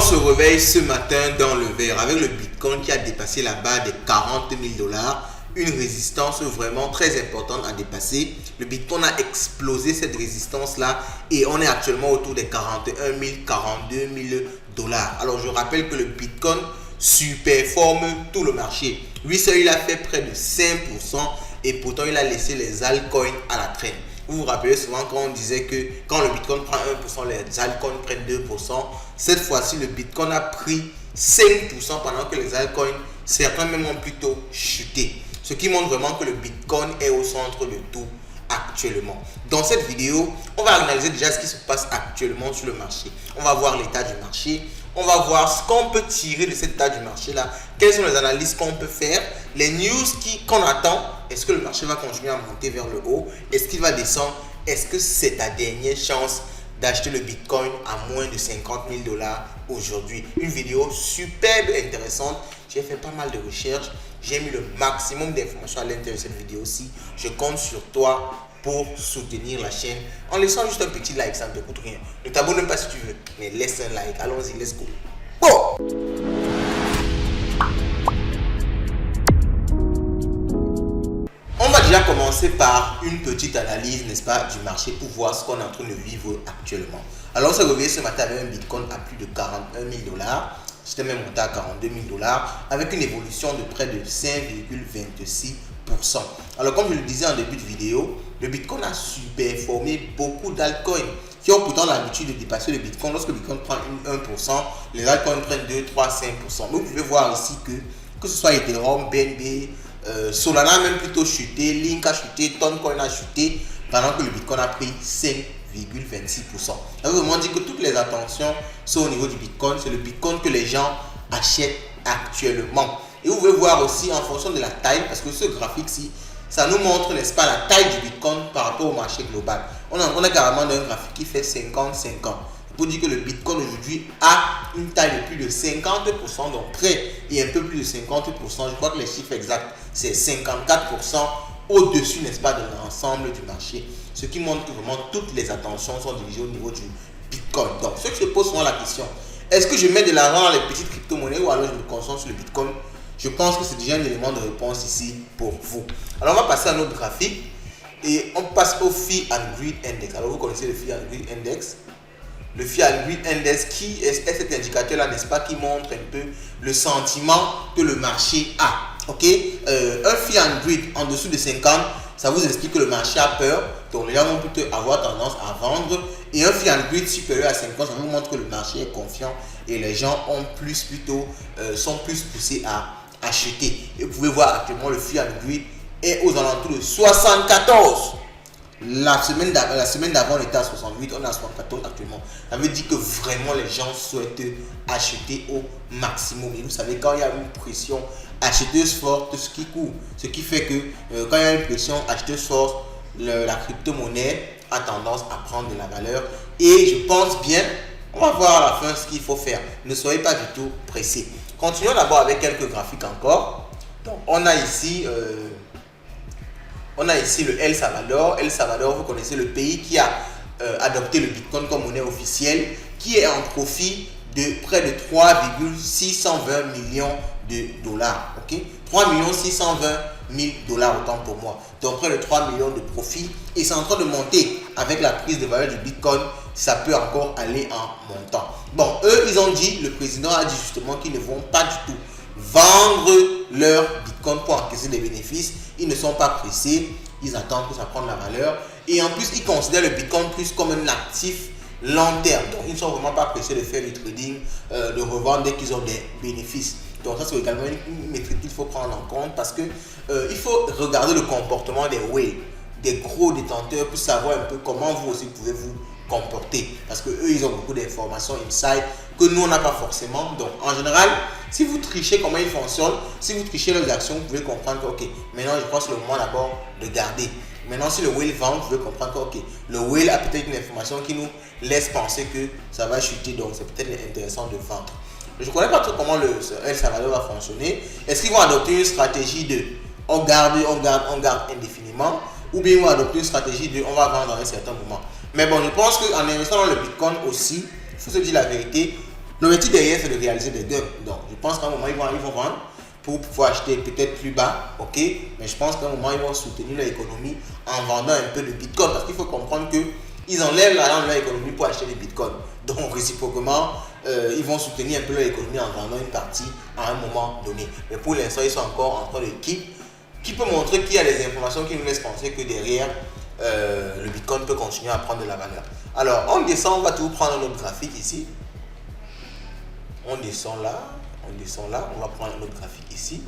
se réveille ce matin dans le vert avec le Bitcoin qui a dépassé la barre des 40 000 $. Une résistance vraiment très importante à dépasser. Le Bitcoin a explosé cette résistance-là et on est actuellement autour des 41 000, 42 000 $. Alors je rappelle que le Bitcoin surperforme tout le marché. Lui seul, il a fait près de 5% et pourtant il a laissé les altcoins à la traîne. Vous vous rappelez souvent quand on disait que quand le Bitcoin prend 1%, les altcoins prennent 2%. Cette fois-ci, le Bitcoin a pris 5% pendant que les altcoins, certains même ont plutôt chuté. Ce qui montre vraiment que le Bitcoin est au centre de tout actuellement. Dans cette vidéo, on va analyser déjà ce qui se passe actuellement sur le marché. On va voir l'état du marché. On va voir ce qu'on peut tirer de cet état du marché-là. Quelles sont les analyses qu'on peut faire. Les news qu'on attend. Est-ce que le marché va continuer à monter vers le haut? Est-ce qu'il va descendre? Est-ce que c'est ta dernière chance d'acheter le Bitcoin à moins de 50 000 $ aujourd'hui? Une vidéo superbe, intéressante. J'ai fait pas mal de recherches. J'ai mis le maximum d'informations à l'intérieur de cette vidéo-ci. Je compte sur toi pour soutenir la chaîne en laissant juste un petit like, ça ne te coûte rien. Ne t'abonne même pas si tu veux, mais laisse un like. Allons-y, let's go. Bon! On va déjà commencer par une petite analyse, n'est-ce pas, du marché pour voir ce qu'on est en train de vivre actuellement. Alors, on s'est réveillé ce matin avec un Bitcoin à plus de 41 000 $. C'était même monté à 42 000 $, avec une évolution de près de 5,26%. Alors, comme je le disais en début de vidéo, le Bitcoin a superformé beaucoup d'altcoins qui ont pourtant l'habitude de dépasser le Bitcoin. Lorsque le Bitcoin prend 1%, les altcoins prennent 2, 3, 5%. Mais vous pouvez voir ici que ce soit Ethereum, BNB, Solana a même plutôt chuté, Link a chuté, Toncoin a chuté, pendant que le Bitcoin a pris 5,26%. Ça veut vraiment dire que toutes les attentions sont au niveau du Bitcoin. C'est le Bitcoin que les gens achètent actuellement. Et vous pouvez voir aussi en fonction de la taille, parce que ce graphique-ci, ça nous montre, n'est-ce pas, la taille du Bitcoin par rapport au marché global. On a carrément un graphique qui fait 50-50. Pour dire que le Bitcoin aujourd'hui a une taille de plus de 50%, donc près et un peu plus de 50%. Je crois que les chiffres exacts, c'est 54% au-dessus, n'est-ce pas, de l'ensemble du marché. Ce qui montre que vraiment toutes les attentions sont dirigées au niveau du Bitcoin. Donc, ceux qui se posent souvent la question, est-ce que je mets de l'argent dans les petites crypto-monnaies ou alors je me concentre sur le Bitcoin? Je pense que c'est déjà un élément de réponse ici pour vous. Alors, on va passer à notre graphique et on passe au Fear and Greed Index. Alors, vous connaissez le Fear and Greed Index? Le Fear and Greed Index qui est cet indicateur-là, n'est-ce pas, qui montre un peu le sentiment que le marché a. Ok, un Fear and Greed en dessous de 50, ça vous explique que le marché a peur, donc les gens vont plutôt avoir tendance à vendre. Et un Fear and Greed supérieur à 50, ça vous montre que le marché est confiant et les gens ont sont plus poussés à acheter. Et vous pouvez voir actuellement le Fear and Greed est aux alentours de 74. La semaine d'avant, on était à 68, on est à 74 actuellement. Ça veut dire que vraiment les gens souhaitent acheter au maximum. Et vous savez, quand il y a une pression acheteuse forte, ce qui fait que quand il y a une pression acheteuse forte, la crypto-monnaie a tendance à prendre de la valeur. Et je pense bien, on va voir à la fin ce qu'il faut faire. Ne soyez pas du tout pressés. Continuons d'abord avec quelques graphiques encore. Donc, on a ici le El Salvador. El Salvador, vous connaissez le pays qui a adopté le Bitcoin comme monnaie officielle, qui est en profit de près de 3,620 millions de dollars. Ok, 3 620 000 $, autant pour moi. Donc près de 3 millions de profits. Et c'est en train de monter avec la prise de valeur du Bitcoin. Ça peut encore aller en montant. Bon, eux, ils ont dit, le président a dit justement qu'ils ne vont pas du tout vendre leur Bitcoin pour encaisser des bénéfices. Ils ne sont pas pressés, ils attendent que ça prenne la valeur. Et en plus, ils considèrent le Bitcoin plus comme un actif long terme. Donc, ils ne sont vraiment pas pressés de faire du trading, de revendre dès qu'ils ont des bénéfices. Donc, ça, c'est également une métrique qu'il faut prendre en compte parce que il faut regarder le comportement des whales, des gros détenteurs, pour savoir un peu comment vous aussi pouvez vous comporter. Parce que eux, ils ont beaucoup d'informations inside que nous, on n'a pas forcément. Donc, en général, si vous trichez comment ils fonctionnent, si vous trichez leurs actions, vous pouvez comprendre que, ok, maintenant, je pense que c'est le moment d'abord de garder. Maintenant, si le whale vend, vous pouvez comprendre que, ok, le whale a peut-être une information qui nous laisse penser que ça va chuter. Donc, c'est peut-être intéressant de vendre. Je ne connais pas trop comment le El Salvador va fonctionner. Est-ce qu'ils vont adopter une stratégie de on garde indéfiniment, ou bien ils vont adopter une stratégie de on va vendre à un certain moment? Mais bon, je pense qu'en investissant dans le Bitcoin aussi, il faut se dire la vérité, L'objectif derrière, c'est de réaliser des gains. Donc, je pense qu'à un moment, ils vont vendre pour pouvoir acheter peut-être plus bas, ok? Mais je pense qu'à un moment, ils vont soutenir leur économie en vendant un peu de Bitcoin. Parce qu'il faut comprendre qu'ils enlèvent l'argent de leur économie pour acheter des Bitcoins. Donc, réciproquement, ils vont soutenir un peu leur économie en vendant une partie à un moment donné. Mais pour l'instant, ils sont encore en train de qui peut montrer qu'il y a des informations qui nous laissent penser que derrière, le Bitcoin peut continuer à prendre de la valeur. Alors, on descend, on va tout prendre notre graphique ici. On descend là, on va prendre un autre graphique ici,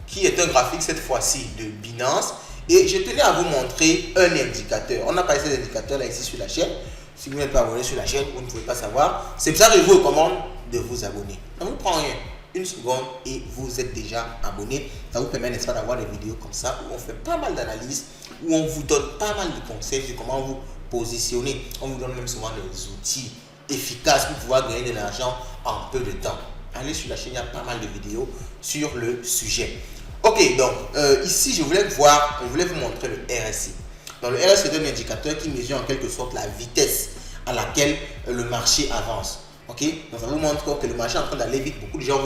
qui est un graphique cette fois-ci de Binance. Et je tenais à vous montrer un indicateur. On a parlé de cet indicateur là ici sur la chaîne. Si vous n'êtes pas abonné sur la chaîne, vous ne pouvez pas savoir. C'est pour ça que je vous recommande de vous abonner. Ça ne vous prend rien. Une seconde et vous êtes déjà abonné. Ça vous permet, n'est-ce pas, d'avoir des vidéos comme ça où on fait pas mal d'analyses, où on vous donne pas mal de conseils sur comment vous positionner. On vous donne même souvent des outils efficaces pour pouvoir gagner de l'argent en peu de temps. Allez sur la chaîne, il y a pas mal de vidéos sur le sujet. Ok, donc ici, je voulais vous montrer le RSI. Donc le RSI est un indicateur qui mesure en quelque sorte la vitesse à laquelle le marché avance. Ok, donc ça vous montre que le marché est en train d'aller vite. Beaucoup de gens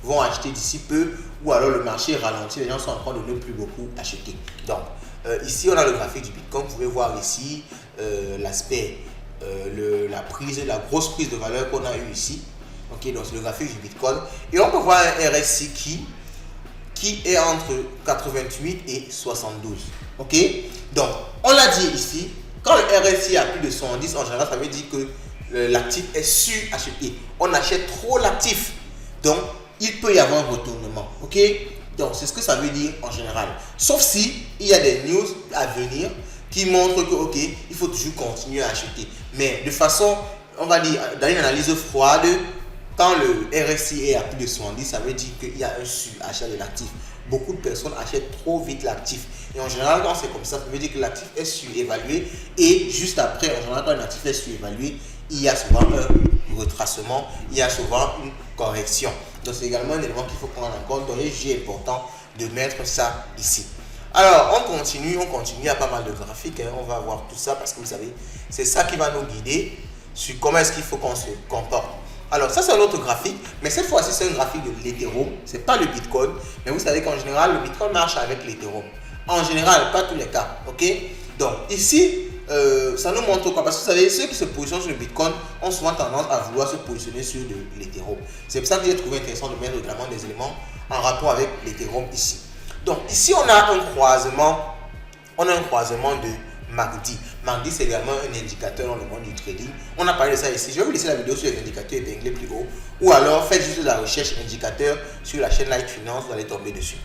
vont acheter d'ici peu, ou alors le marché ralentit, les gens sont en train de ne plus beaucoup acheter. Donc ici, on a le graphique du Bitcoin. Vous pouvez voir ici l'aspect, la grosse prise de valeur qu'on a eu ici. Ok, donc c'est le graphique du Bitcoin. Et on peut voir un RSI qui est entre 88 et 72. Ok, donc on l'a dit ici, quand le RSI a plus de 110, en général, ça veut dire que l'actif est sur-acheté. On achète trop l'actif. Donc, il peut y avoir un retournement. Ok, donc c'est ce que ça veut dire en général. Sauf si il y a des news à venir qui montrent que, ok, il faut toujours continuer à acheter. Mais de façon, on va dire, dans une analyse froide, quand le RSI est à plus de 70, ça veut dire qu'il y a un sur-achat de l'actif. Beaucoup de personnes achètent trop vite l'actif. Et en général, quand c'est comme ça veut dire que l'actif est surévalué. Et juste après, en général, quand un actif est surévalué, il y a souvent un retracement, il y a souvent une correction. Donc, c'est également un élément qu'il faut prendre en compte. Donc, il est important de mettre ça ici. Alors, on continue, il y a pas mal de graphiques. On va voir tout ça parce que vous savez, c'est ça qui va nous guider sur comment est-ce qu'il faut qu'on se comporte. Alors, ça, c'est un autre graphique, mais cette fois-ci, c'est un graphique de l'Ethereum. Ce n'est pas le Bitcoin, mais vous savez qu'en général, le Bitcoin marche avec l'Ethereum. En général, pas tous les cas. Ok? Donc, ici, ça nous montre quoi? Parce que vous savez, ceux qui se positionnent sur le Bitcoin ont souvent tendance à vouloir se positionner sur l'Ethereum. C'est pour ça que j'ai trouvé intéressant de mettre également des éléments en rapport avec l'Ethereum ici. Donc, ici, on a un croisement de MACD. MACD, c'est également un indicateur dans le monde du trading. On a parlé de ça ici. Je vais vous laisser la vidéo sur les indicateurs épinglés plus haut. Ou alors, faites juste de la recherche indicateur sur la chaîne Light Finance, vous allez tomber dessus.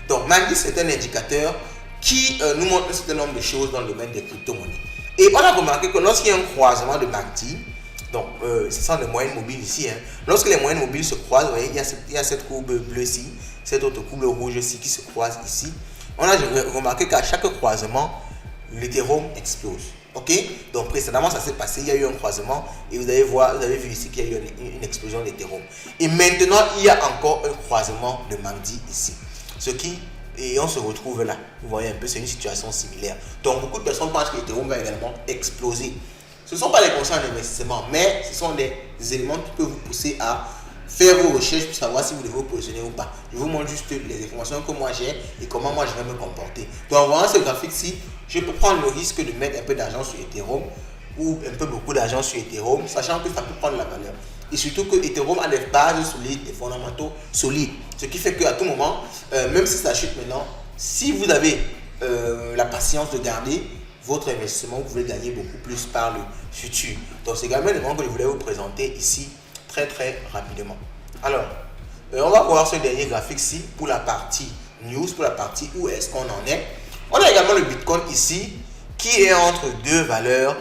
Donc, MACD, c'est un indicateur qui nous montre un certain nombre de choses dans le domaine des crypto-monnaies. Et on a remarqué que lorsqu'il y a un croisement de MACD, donc ce sont les moyennes mobiles ici, hein. Lorsque les moyennes mobiles se croisent, vous voyez, il y a cette courbe bleue ici, cette autre courbe rouge ici qui se croise ici. On a remarqué qu'à chaque croisement, l'Ethereum explose. Ok, donc précédemment ça s'est passé, il y a eu un croisement et vous avez vu ici qu'il y a eu une explosion d'Ethereum. Et maintenant il y a encore un croisement de MACD ici. Et on se retrouve là. Vous voyez un peu, c'est une situation similaire. Donc beaucoup de personnes pensent que l'Ethereum va également exploser. Ce ne sont pas les conseils en investissement, mais ce sont des éléments qui peuvent vous pousser à faire vos recherches pour savoir si vous devez vous positionner ou pas. Je vous montre juste les informations que moi j'ai et comment moi je vais me comporter. Donc en voyant ce graphique-ci, je peux prendre le risque de mettre un peu d'argent sur Ethereum ou un peu beaucoup d'argent sur Ethereum, sachant que ça peut prendre la valeur. Et surtout que Ethereum a des bases solides, des fondamentaux solides. Ce qui fait qu'à tout moment, même si ça chute maintenant, si vous avez la patience de garder votre investissement, vous pouvez gagner beaucoup plus par le futur. Donc c'est également un élément que je voulais vous présenter ici très rapidement. Alors, on va voir ce dernier graphique-ci pour la partie news, pour la partie où est-ce qu'on en est. On a également le Bitcoin ici qui est entre deux valeurs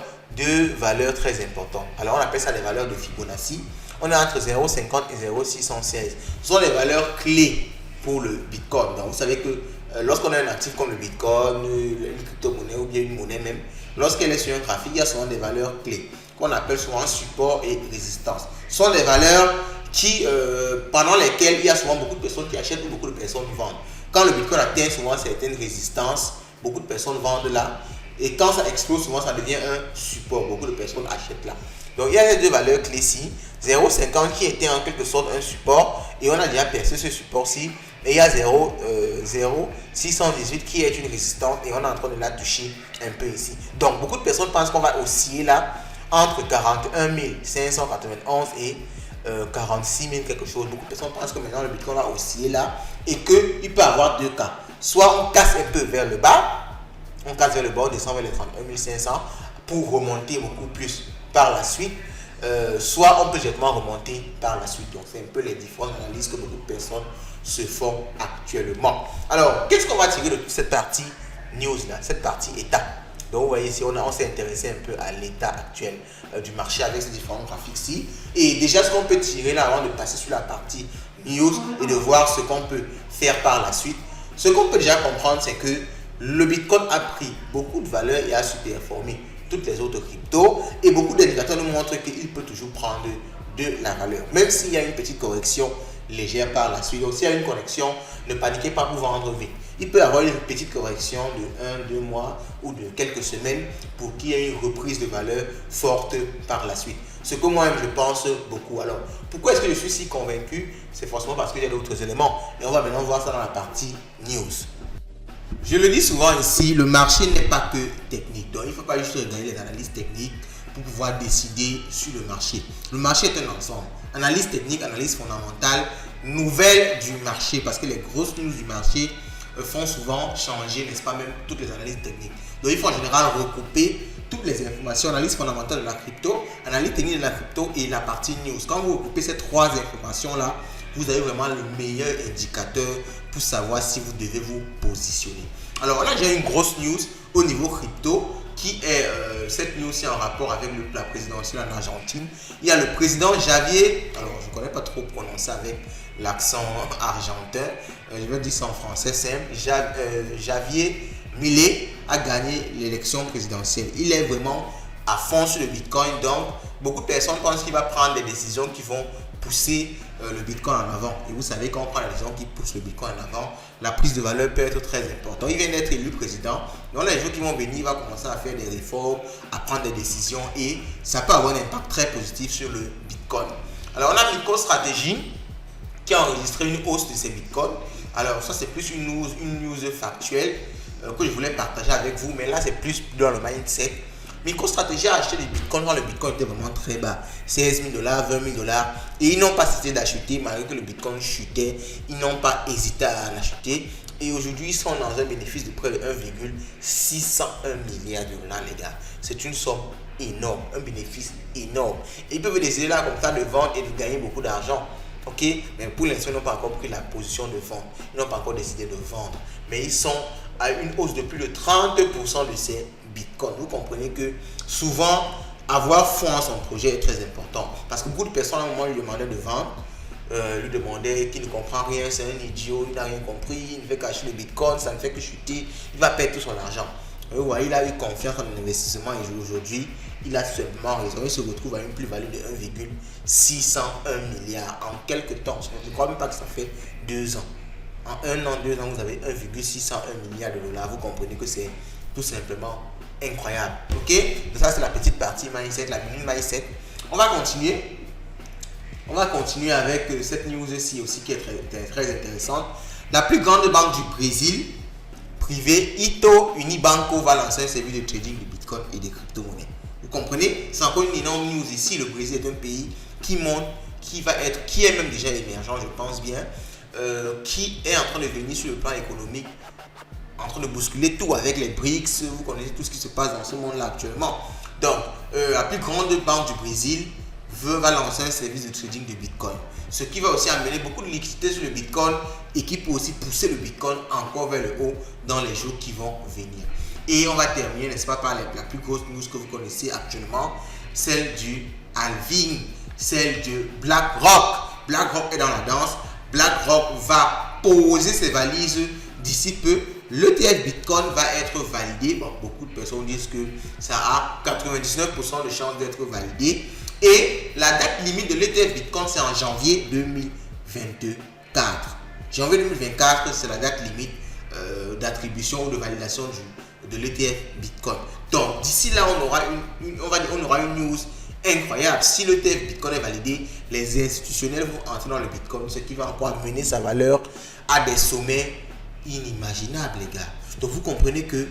très importantes. Alors on appelle ça les valeurs de Fibonacci. On est entre 0,50 et 0,616. Ce sont les valeurs clés pour le Bitcoin. Donc vous savez que lorsqu'on a un actif comme le Bitcoin, une crypto-monnaie ou bien une monnaie même, lorsqu'elle est sur un graphique, il y a souvent des valeurs clés qu'on appelle souvent support et résistance. Ce sont des valeurs pendant lesquelles il y a souvent beaucoup de personnes qui achètent ou beaucoup de personnes vendent. Quand le Bitcoin atteint souvent certaines résistances, beaucoup de personnes vendent là. Et quand ça explose, souvent ça devient un support. Beaucoup de personnes achètent là. Donc il y a les deux valeurs clés-ci. 0,50 qui était en quelque sorte un support et on a déjà percé ce support-ci. Et il y a 0,618 qui est une résistance et on est en train de la toucher un peu ici. Donc beaucoup de personnes pensent qu'on va osciller là entre 41 591 et 46 000 quelque chose. Beaucoup de personnes pensent que maintenant le Bitcoin va osciller là et qu'il peut avoir deux cas. Soit on casse un peu vers le bas, on descend vers les 31 500 pour remonter beaucoup plus par la suite. Soit on peut directement remonter par la suite. Donc c'est un peu les différentes analyses que beaucoup de personnes se font actuellement. Alors qu'est-ce qu'on va tirer de toute cette partie news là, cette partie état? Donc vous voyez ici on s'est intéressé un peu à l'état actuel du marché avec ces différents graphiques ici. Et déjà ce qu'on peut tirer là avant de passer sur la partie news et de voir ce qu'on peut faire par la suite. Ce qu'on peut déjà comprendre, c'est que le Bitcoin a pris beaucoup de valeur et a superformé toutes les autres cryptos et beaucoup d'indicateurs nous montrent qu'il peut toujours prendre de la valeur, même s'il y a une petite correction légère par la suite. Donc s'il y a une correction, ne paniquez pas pour vendre vite. Il peut y avoir une petite correction de 1-2 mois ou de quelques semaines pour qu'il y ait une reprise de valeur forte par la suite. Ce que moi-même je pense beaucoup. Alors pourquoi est-ce que je suis si convaincu? C'est forcément parce qu'il y a d'autres éléments et on va maintenant voir ça dans la partie news. Je le dis souvent ici, le marché n'est pas que technique. Donc il ne faut pas juste regarder les analyses techniques pour pouvoir décider sur le marché. Le marché est un ensemble. Analyse technique, analyse fondamentale, nouvelles du marché, parce que les grosses news du marché font souvent changer, n'est-ce pas, même toutes les analyses techniques. Donc il faut en général recouper toutes les informations, analyse fondamentale de la crypto, analyse technique de la crypto et la partie news. Quand vous recoupez ces trois informations-là, vous avez vraiment le meilleur indicateur pour savoir si vous devez vous positionner. Alors là, j'ai une grosse news au niveau crypto qui est cette news aussi en rapport avec la présidentielle en Argentine. Il y a le président Javier, alors je ne connais pas trop prononcer avec l'accent argentin, je vais dire ça en français simple, Javier Milei a gagné l'élection présidentielle. Il est vraiment à fond sur le Bitcoin, donc beaucoup de personnes pensent qu'il va prendre des décisions qui vont pousser le Bitcoin en avant. Et vous savez, quand on prend les gens qui poussent le Bitcoin en avant, la prise de valeur peut être très importante. Il vient d'être élu président. Donc les jours qui vont venir, il va commencer à faire des réformes, à prendre des décisions et ça peut avoir un impact très positif sur le Bitcoin. Alors on a MicroStrategy qui a enregistré une hausse de ses Bitcoins. Alors ça c'est plus une news factuelle que je voulais partager avec vous, mais là c'est plus dans le mindset. MicroStrategy a acheté des bitcoins quand le bitcoin était vraiment très bas, 16 000 $, 20 000 $, et ils n'ont pas cessé d'acheter malgré que le bitcoin chutait. Ils n'ont pas hésité à l'acheter et aujourd'hui ils sont dans un bénéfice de près de 1,601 milliard $, les gars. C'est une somme énorme, un bénéfice énorme. Et ils peuvent décider là comme ça de vendre et de gagner beaucoup d'argent. Ok, mais pour l'instant ils n'ont pas encore pris la position de vendre, ils n'ont pas encore décidé de vendre, mais ils sont à une hausse de plus de 30% de ces bitcoins. Vous comprenez que souvent avoir foi en son projet est très important parce que beaucoup de personnes à un moment lui demandaient de vendre, lui demandaient qu'il ne comprend rien, c'est un idiot, il n'a rien compris, il ne fait qu'acheter le bitcoin, ça ne fait que chuter, il va perdre tout son argent. Vous voyez, il a eu confiance en l'investissement et aujourd'hui il a simplement raison, il se retrouve à une plus-value de 1,601 milliard en quelques temps. Je ne crois même pas que ça fait 2 ans. En 1 an, 2 ans, vous avez 1,601 milliard $. Vous comprenez que c'est tout simplement incroyable. Ok, donc ça c'est la petite partie mindset, la minute mindset. On va continuer avec cette news-ci aussi qui est très intéressante. La plus grande banque du Brésil privée, Ito Unibanco, va lancer un service de trading de Bitcoin et de crypto-monnaies. Vous comprenez, c'est encore une énorme news ici. Le Brésil est un pays qui monte, qui est même déjà émergent, je pense bien, qui est en train de venir sur le plan économique, en train de bousculer tout avec les BRICS. Vous connaissez tout ce qui se passe dans ce monde-là actuellement. Donc, la plus grande banque du Brésil va lancer un service de trading de Bitcoin. Ce qui va aussi amener beaucoup de liquidités sur le Bitcoin et qui peut aussi pousser le Bitcoin encore vers le haut dans les jours qui vont venir. Et on va terminer, n'est-ce pas, par la plus grosse news que vous connaissez actuellement, celle du halving, celle de BlackRock. BlackRock est dans la danse. BlackRock va poser ses valises d'ici peu. L'ETF Bitcoin va être validé. Bon, beaucoup de personnes disent que ça a 99% de chances d'être validé. Et la date limite de l'ETF Bitcoin, c'est en janvier 2024. Janvier 2024, c'est la date limite d'attribution ou de validation de l'ETF Bitcoin. Donc, d'ici là, on aura une news incroyable. Si le l'ETF Bitcoin est validé, les institutionnels vont entrer dans le Bitcoin, ce qui va encore amener sa valeur à des sommets inimaginables, les gars. Donc vous comprenez que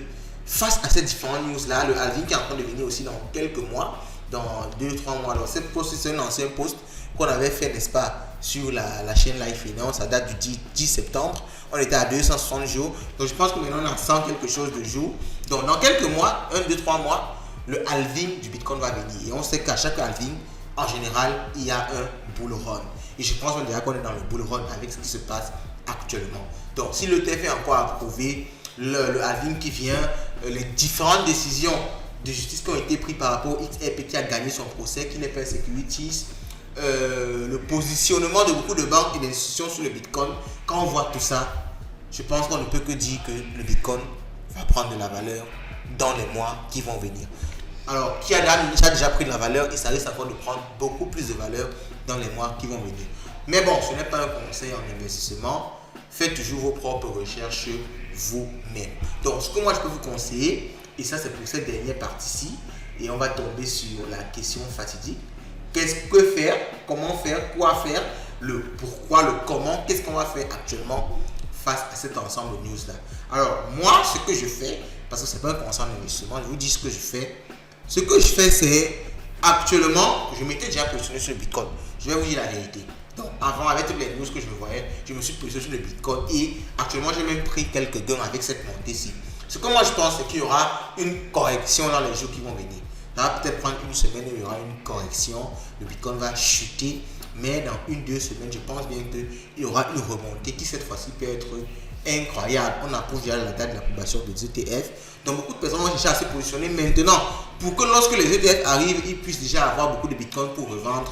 face à ces différentes news-là, le halving qui est en train de venir aussi dans quelques mois, dans 2-3 mois. Alors cette post, c'est un ancien post qu'on avait fait, n'est-ce pas, sur la chaîne Live Finance. Ça date du 10 septembre. On était à 260 jours. Donc je pense que maintenant on a 100 quelque chose de jours. Donc dans quelques mois, 1-2-3 mois, le halving du Bitcoin va venir. Et on sait qu'à chaque halving, en général, il y a un bull run. Et je pense déjà qu'on est dans le bull run avec ce qui se passe actuellement. Donc si le TF est encore approuvé, le halving qui vient, les différentes décisions de justice qui ont été prises par rapport au XRP qui a gagné son procès, qui n'est pas Securities, le positionnement de beaucoup de banques et d'institutions sur le Bitcoin, quand on voit tout ça, je pense qu'on ne peut que dire que le Bitcoin va prendre de la valeur dans les mois qui vont venir. Alors, qui a déjà pris de la valeur et ça risque encore de prendre beaucoup plus de valeur dans les mois qui vont venir. Mais bon, ce n'est pas un conseil en investissement. Faites toujours vos propres recherches vous-même. Donc, ce que moi je peux vous conseiller, et ça c'est pour cette dernière partie-ci, et on va tomber sur la question fatidique. Qu'est-ce que faire, comment faire, quoi faire, le pourquoi, le comment, qu'est-ce qu'on va faire actuellement face à cet ensemble de news-là. Alors, moi, ce que je fais, parce que ce n'est pas un conseil en investissement, je vous dis ce que je fais. Ce que je fais, c'est actuellement, je m'étais déjà positionné sur le Bitcoin. Je vais vous dire la vérité. Donc, avant, avec toutes les news que je voyais, je me suis positionné sur le Bitcoin et actuellement, j'ai même pris quelques gains avec cette montée-ci. Ce que moi, je pense, c'est qu'il y aura une correction dans les jours qui vont venir. Ça va peut-être prendre une semaine où il y aura une correction. Le Bitcoin va chuter, mais dans 1-2 semaines, je pense bien qu'il y aura une remontée qui, cette fois-ci, peut être incroyable. On approche déjà la date de l'approbation des ETF. Donc, beaucoup de personnes vont chercher à se positionner maintenant pour que lorsque les ETF arrivent, ils puissent déjà avoir beaucoup de Bitcoin pour revendre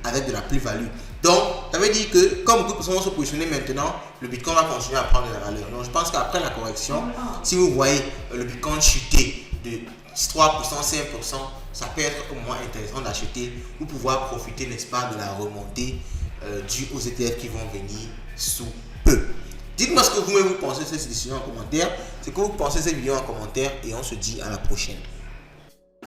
avec de la plus-value. Donc, ça veut dire que comme beaucoup de personnes vont se positionner maintenant, le Bitcoin va continuer à prendre de la valeur. Donc, je pense qu'après la correction, si vous voyez le Bitcoin chuter de 3%, 5%, ça peut être au moins intéressant d'acheter pour pouvoir profiter, n'est-ce pas, de la remontée due aux ETF qui vont venir sous peu. Dites-moi ce que vous-même vous pensez de cette décision en commentaire, ce que vous pensez de cette vidéo en commentaire et on se dit à la prochaine.